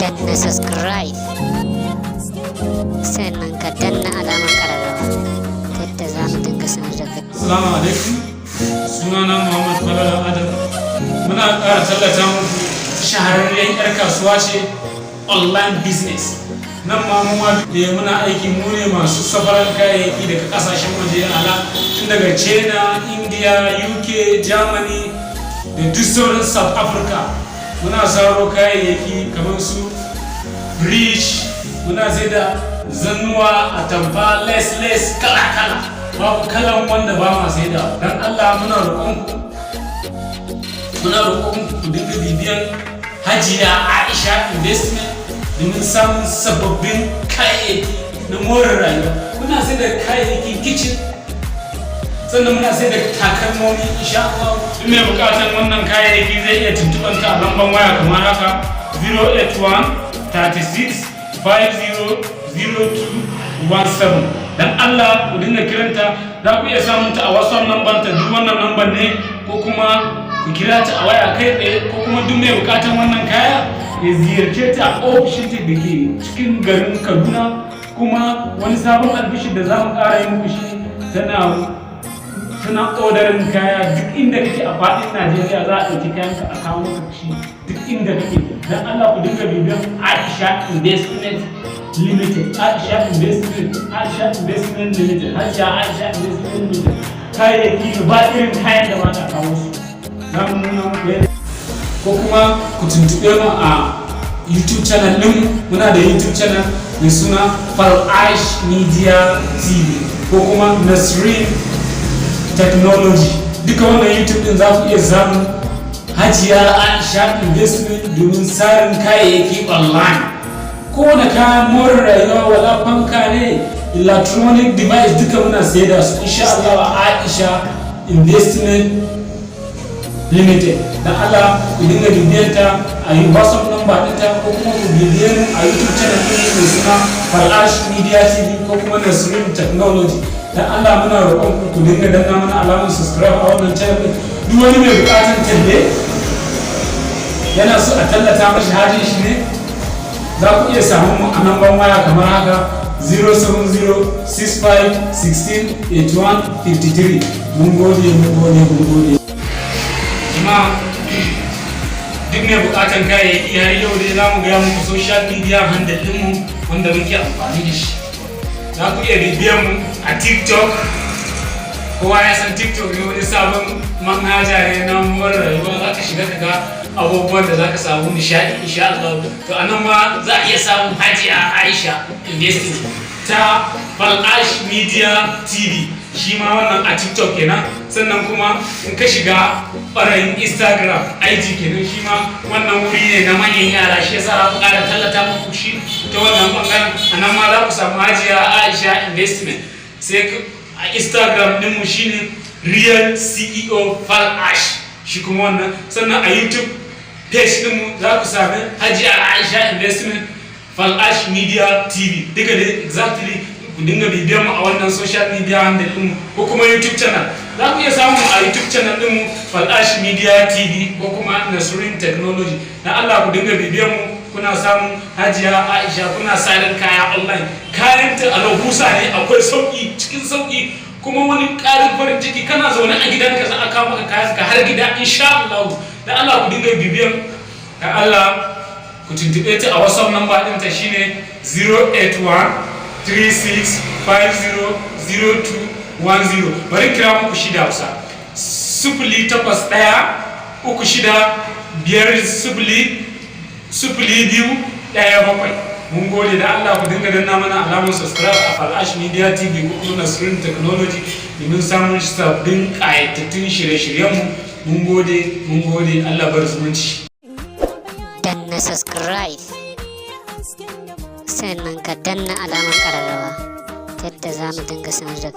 danna subscribe sannan ka danna alamar ƙararrawa ta yadda za mu dinga sanar da kai. Assalamu alaikum, sunana Muhammad Falala Adam. Muna ƙara tallata muku shahararriyar 'yar kasuwa ce online business. Nan ma muna aiki mu ne masu safarar kayayyaki daga ƙasashen waje tun daga China, India, UK, Germany da duk sauran South Africa. Muna saro kayayyaki kamar su bridge, muna sai da zannuwa, atamfa, less kala-kala. Babu kalan wanda ba ma sai da. Dan Allah muna roƙon ku dinga bibiyan Hajiya Aisha Investment domin samun sababbin kayayyaki na more rayuwa. Muna sai da kayayyakin kitchen, sannan muna sai da takalmomi. Insha Allah duk mai bukatar wannan kayayyaki zai iya tuntuɓar ta a lambar waya kamar haka 081 36 50 0217. Dan Allah ku dinga kiranta. Za ku iya samun ta a WhatsApp number ta, duk wannan number ne, ko kuma ku kira ta a waya kai tsaye, ko kuma duk mai bukatar wannan kaya ya ziyarce ta a ofishin da ke cikin garin Kaduna. Kuma wani sabon albishir da za mu ƙara yi muku shi, tana odarin kaya duk inda kake a faɗin Najeriya. Za a ɗauki kayanka a kawo maka shi duk inda kake. Dan Allah ku dinga bibiyan Aisha Investment Limited, Aisha Investment Limited, Aisha Investment Limited. Kayayyaki ba irin kayan da ba ta kawo su. Za mu nuna muku, ko kuma ku tuntuɓe mu a YouTube channel ɗin. Muna da YouTube channel mai suna Fal'ash Media TV, ko kuma Nasrin Technology. Duka wannan YouTube ɗin za ku iya samun Hajiya Aisha Investment domin tsarin kayayyaki online. Kowane kayan more rayuwa, wala fanka ne, electronic device, duka muna sayar da su. Insha Allah Aisha Investment Limited. Dan Allah ku dinga bibiyanta a yi WhatsApp number ɗinta, ko kuma ku bibiyar a YouTube channel ɗin mai suna Fal'ash Media TV, ko kuma Nasrin Technology. Dan Allah muna roƙon ku dinga danna mana alamar subscribe a wannan channel ɗin. Duk wani mai buƙatar talle yana so a tallata mashi hajin shi ne, za ku iya samun mu a namban waya kamar haka 07065168153. Mun gode. Kuma duk mai bukatan kayayyaki har yau dai za mu gaya muku social media handle ɗinmu wanda muke amfani da shi. Za ku iya bibiyan mu a TikTok. Kowa ya san TikTok ne wani sabon manhaja ne na more rayuwa. Za ka shiga ka ga abubuwan da za ka samu nishaɗi insha Allah. To a nan ma za a iya samun Hajiya Aisha Investment ta Fal'ash Media TV, shi ma wannan a TikTok kenan. Sannan kuma in ka shiga ɓarayin Instagram IG kenan, shi ma wannan wuri ne na manyan yara. Shi yasa za ku ƙara tallata muku shi ta wannan ɓangaren. A nan ma za ku samu Hajiya Aisha Investment. Sai a Instagram ɗinmu shine Real CEO Fal'ash, shi kuma wannan. Sannan a YouTube page ɗinmu za ku sami Hajiya Aisha Investment Fal'ash Media TV. Duka dai exactly ku dinga bibiyan mu a wannan social media handle ɗinmu, ko kuma YouTube channel. Za ku iya samun a YouTube channel ɗinmu Fal'ash Media TV, ko kuma Nasrin Technology. Na Allah ku dinga bibiyan mu, kuna samun Hajiya Aisha, kuna sarin kaya online. Kayan ta a rahusa ne, akwai sauki, cikin sauki, kuma wani ƙarin farin ciki. Kana zaune a gidanka za a kawo maka kayan ka har gida insha Allah. Da Allah ku dinga bibiyan. Da Allah ku tuntuɓe ta a WhatsApp number ɗinta shine 08136500210. Bari kira muku shi da Hausa 08136500217. Mun gode. Da Allah ku dinga danna mana alamar subscribe a Fal'ash Media TV, ko kuma Nasrin Technology domin samun sabbin ƙayatattun shirye-shiryenmu. Mun gode. Allah bar zumunci. Danna subscribe sannan ka danna alamar ƙararrawa ta yadda za mu dinga sanar da kai.